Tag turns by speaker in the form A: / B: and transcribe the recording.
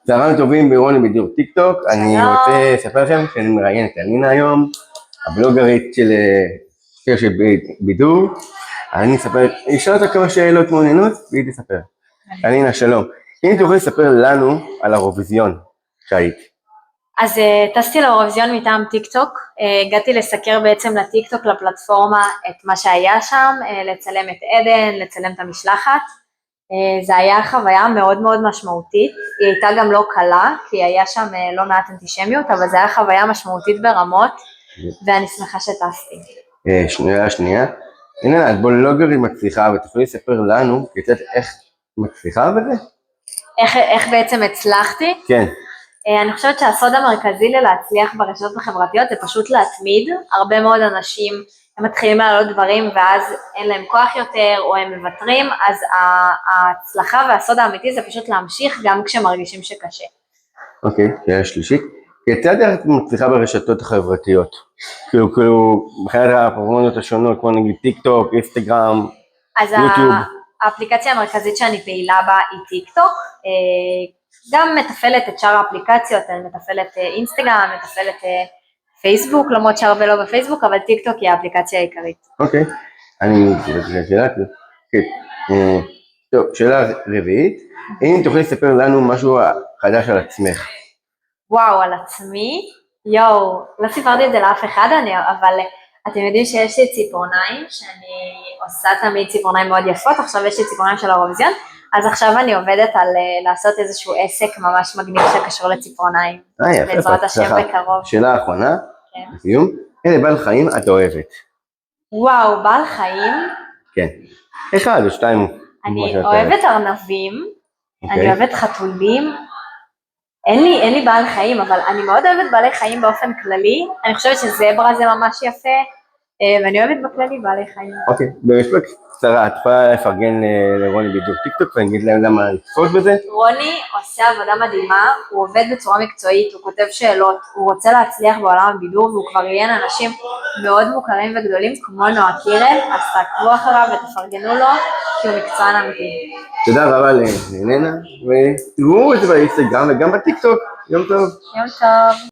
A: צהריים טובים ברוני בדיוק טיק טוק. אני רוצה לספר לכם שאני מראיין את אלינה היום, הבלוגרית של בידור. אני אשאל אותה כמה שאלות מעניינות והיא תספר. אלינה, שלום. אם תוכלי לספר לנו על האירוויזיון שהיית.
B: אז טסתי לאירוויזיון מטעם טיק טוק, הגעתי לסקר בעצם לטיק טוק, לפלטפורמה, את מה שהיה שם, לצלם את עדן, לצלם את המשלחת. זה היה חוויה מאוד מאוד משמעותית, היא הייתה גם לא קלה, כי היה שם לא מעט אנטישמיות, אבל זה היה חוויה משמעותית ברמות, ואני שמחה שטסתי.
A: שנייה. הנה, את בלוגרית מצליחה, ותוכלי לספר לנו קצת איך מצליחה בזה?
B: איך בעצם הצלחתי?
A: כן.
B: אני חושבת שהסוד המרכזי ללהצליח ברשתות החברתיות זה פשוט להתמיד. הרבה מאוד אנשים הם מתחילים לעלות דברים ואז אין להם כוח יותר או הם מוותרים, אז ההצלחה והסוד האמיתי זה פשוט להמשיך גם כשמרגישים שקשה.
A: אוקיי, שאלה שלישית. כיצד את מצליחה ברשתות החברתיות? כאילו, מבחינת הפלטפורמות השונות, כמו נגיד טיק טוק, אינסטגרם, יוטיוב.
B: אז האפליקציה המרכזית שאני פעילה בה היא טיק טוק, גם מתפעלת את שאר האפליקציות, אני מתפעלת אינסטגרם, מתפעלת פייסבוק, למרות שהרבה לא בפייסבוק, אבל טיק טוק היא האפליקציה העיקרית.
A: אוקיי, שאלה רביעית, אם תוכלי לספר לנו משהו חדש על עצמך.
B: וואו, על עצמי? יואו, לא סיפרתי את זה לאף אחד, אבל אתם יודעים שיש לי ציפורניים, שאני עושה תמיד ציפורניים מאוד יפות, עכשיו יש לי ציפורניים של האירוויזיון, אז עכשיו אני עובדת על לעשות איזשהו עסק ממש מגניב שקשור לציפורניים. בעזרת השם בקרוב.
A: שאלה האחרונה, לסיום, איזה בעל חיים את אוהבת?
B: וואו, בעל חיים?
A: כן, אחד או שתיים.
B: אני אוהבת ארנבים, אני אוהבת חתולים, אין לי בעל חיים, אבל אני מאוד אוהבת בעלי חיים באופן כללי, אני חושבת שזברה זה ממש יפה, ואני אוהבת בכללי בעלי חיים.
A: אוקיי, במשפט קצרה, את יכולה לפרגן לרוני בדיוק טיק טוק ונגיד להם למה לצפות בזה?
B: רוני עושה עבודה מדהימה, הוא עובד בצורה מקצועית, הוא כותב שאלות, הוא רוצה להצליח בעולם הבידור, והוא כבר ראיין אנשים מאוד מוכרים וגדולים, כמו נועה קירל, אז תעקבו אחריו ותפרגנו לו, כי הוא מקצוען אמיתי.
A: תודה רבה לאלינה, ותראו את זה באינסטגרם וגם בטיק טוק. יום טוב.
B: יום טוב.